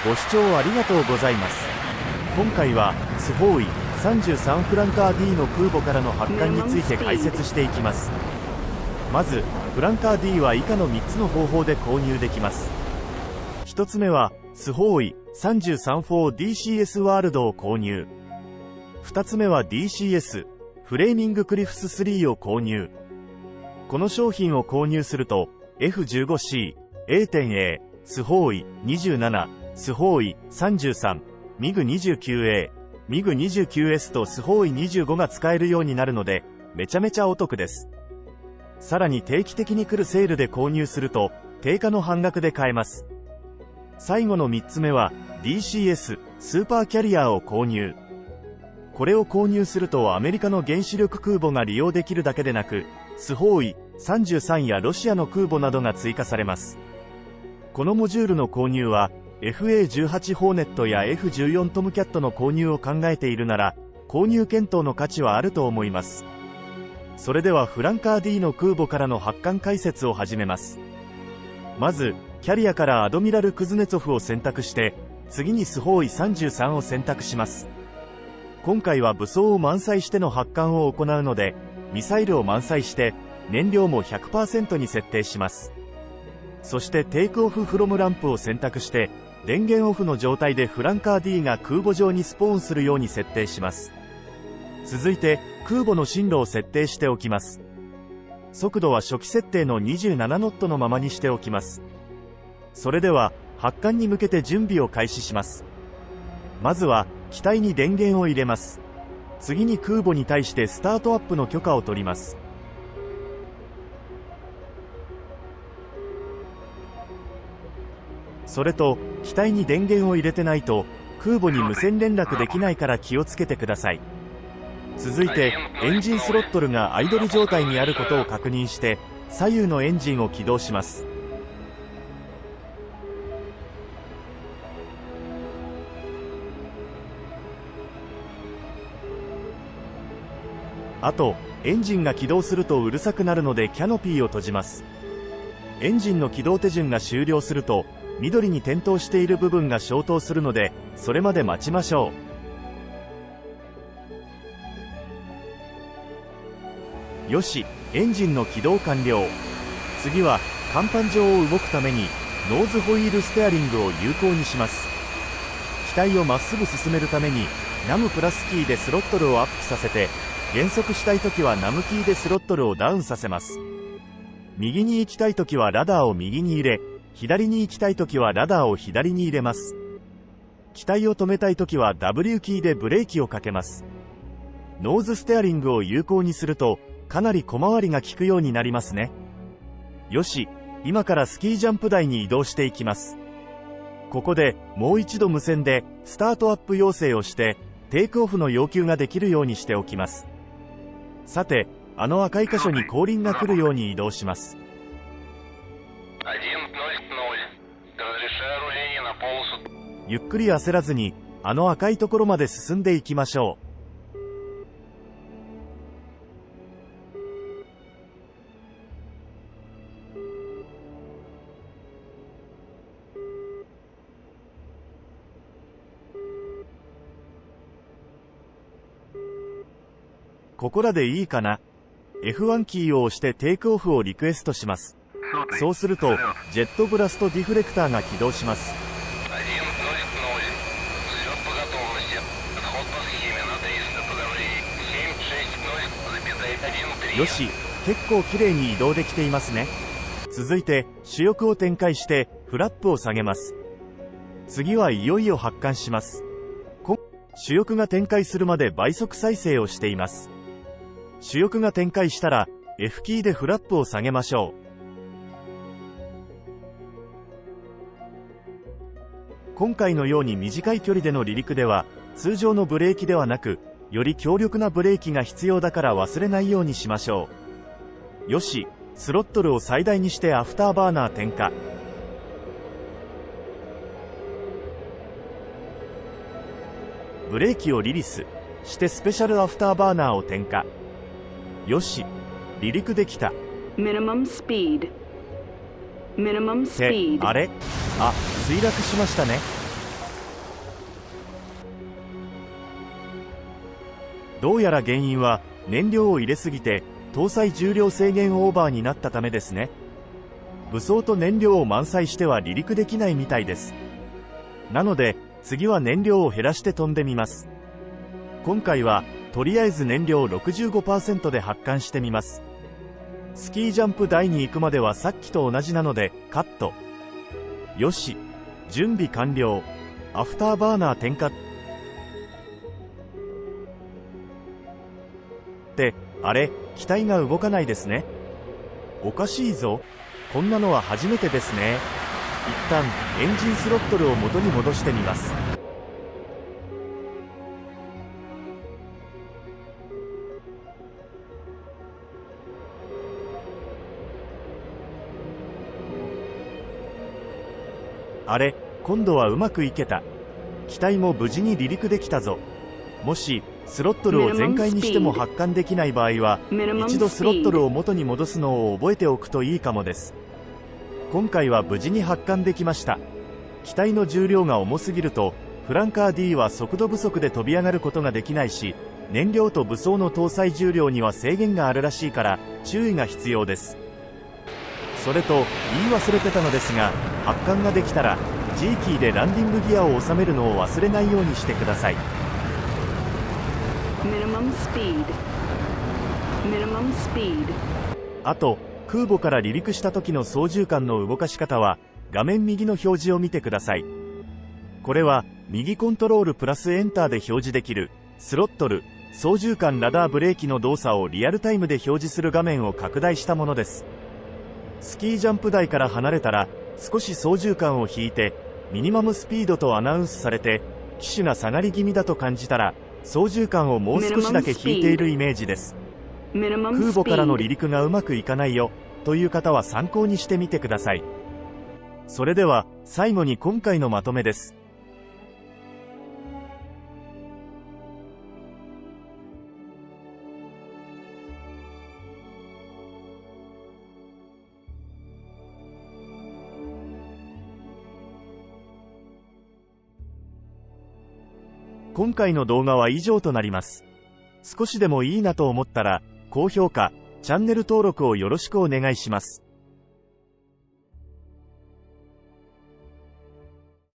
ご視聴ありがとうございます。今回はスホーイ33フランカー D の空母からの発艦について解説していきます。まずフランカー D は以下の3つの方法で購入できます。1つ目はスホーイ 33-4DCS ワールドを購入。2つ目は DCS フレーミングクリフス3を購入。この商品を購入すると F15C A.A スホーイ27スホーイ33ミグ29Aミグ29S とスホーイ25が使えるようになるのでめちゃめちゃお得です。さらに定期的に来るセールで購入すると定価の半額で買えます。最後の3つ目は DCS スーパーキャリアーを購入。これを購入するとアメリカの原子力空母が利用できるだけでなくスホーイ33やロシアの空母などが追加されます。このモジュールの購入は FA18 ホーネットや F14 トムキャットの購入を考えているなら購入検討の価値はあると思います。それではフランカー D の空母からの発艦解説を始めます。まずキャリアからアドミラル・クズネツォフを選択して次にスホーイ33を選択します。今回は武装を満載しての発艦を行うのでミサイルを満載して燃料も 100% に設定します。そしてテイクオフフロムランプを選択して電源オフの状態でフランカー D が空母上にスポーンするように設定します。続いて空母の進路を設定しておきます。速度は初期設定の27ノットのままにしておきます。それでは発艦に向けて準備を開始します。まずは機体に電源を入れます。次に空母に対してスタートアップの許可を取ります。それと機体に電源を入れてないと空母に無線連絡できないから気をつけてください。続いてエンジンスロットルがアイドル状態にあることを確認して左右のエンジンを起動します。あとエンジンが起動するとうるさくなるのでキャノピーを閉じます。エンジンの起動手順が終了すると緑に点灯している部分が消灯するのでそれまで待ちましょう。よし、エンジンの起動完了。次は甲板上を動くためにノーズホイールステアリングを有効にします。機体をまっすぐ進めるためにナムプラスキーでスロットルをアップさせて減速したいときはナムキーでスロットルをダウンさせます。右に行きたいときはラダーを右に入れ左に行きたいときはラダーを左に入れます。機体を止めたいときは W キーでブレーキをかけます。ノーズステアリングを有効にするとかなり小回りが利くようになりますね。よし、今からスキージャンプ台に移動していきます。ここでもう一度無線でスタートアップ要請をしてテイクオフの要求ができるようにしておきます。さて、あの赤い箇所に後輪が来るように移動します。ゆっくり焦らずにあの赤いところまで進んでいきましょう。ここらでいいかな。 F1 キーを押してテイクオフをリクエストします。そうするとジェットブラストディフレクターが起動します。よし、結構綺麗に移動できていますね。続いて主翼を展開してフラップを下げます。次はいよいよ発艦します。主翼が展開するまで倍速再生をしています。主翼が展開したら F キーでフラップを下げましょう。今回のように短い距離での離陸では通常のブレーキではなくより強力なブレーキが必要だから忘れないようにしましょう。よし、スロットルを最大にしてアフターバーナー点火。ブレーキをリリースしてスペシャルアフターバーナーを点火。よし、離陸できた。Minimum speed. Minimum って、 speed. あれ？あ、墜落しましたね。どうやら原因は燃料を入れすぎて搭載重量制限オーバーになったためですね。武装と燃料を満載しては離陸できないみたいです。なので次は燃料を減らして飛んでみます。今回はとりあえず燃料 65% で発艦してみます。スキージャンプ台に行くまではさっきと同じなのでカット。よし、準備完了。アフターバーナー点火。ってあれ、機体が動かないですね。おかしいぞ。こんなのは初めてですね。一旦エンジンスロットルを元に戻してみます。あれ、今度はうまくいけた。機体も無事に離陸できたぞ。もしスロットルを全開にしても発艦できない場合は、一度スロットルを元に戻すのを覚えておくといいかもです。今回は無事に発艦できました。機体の重量が重すぎるとフランカー D は速度不足で飛び上がることができないし、燃料と武装の搭載重量には制限があるらしいから注意が必要です。それと言い忘れてたのですが、発艦ができたら G キーでランディングギアを収めるのを忘れないようにしてください。あと空母から離陸した時の操縦桿の動かし方は画面右の表示を見てください。これは右コントロールプラスエンターで表示できるスロットル、操縦桿、ラダー、ブレーキの動作をリアルタイムで表示する画面を拡大したものです。スキージャンプ台から離れたら少し操縦桿を引いてミニマムスピードとアナウンスされて機種が下がり気味だと感じたら操縦桿をもう少しだけ引いているイメージです。空母からの離陸がうまくいかないよという方は参考にしてみてください。それでは最後に今回のまとめです。今回の動画は以上となります。少しでもいいなと思ったら高評価、チャンネル登録をよろしくお願いします。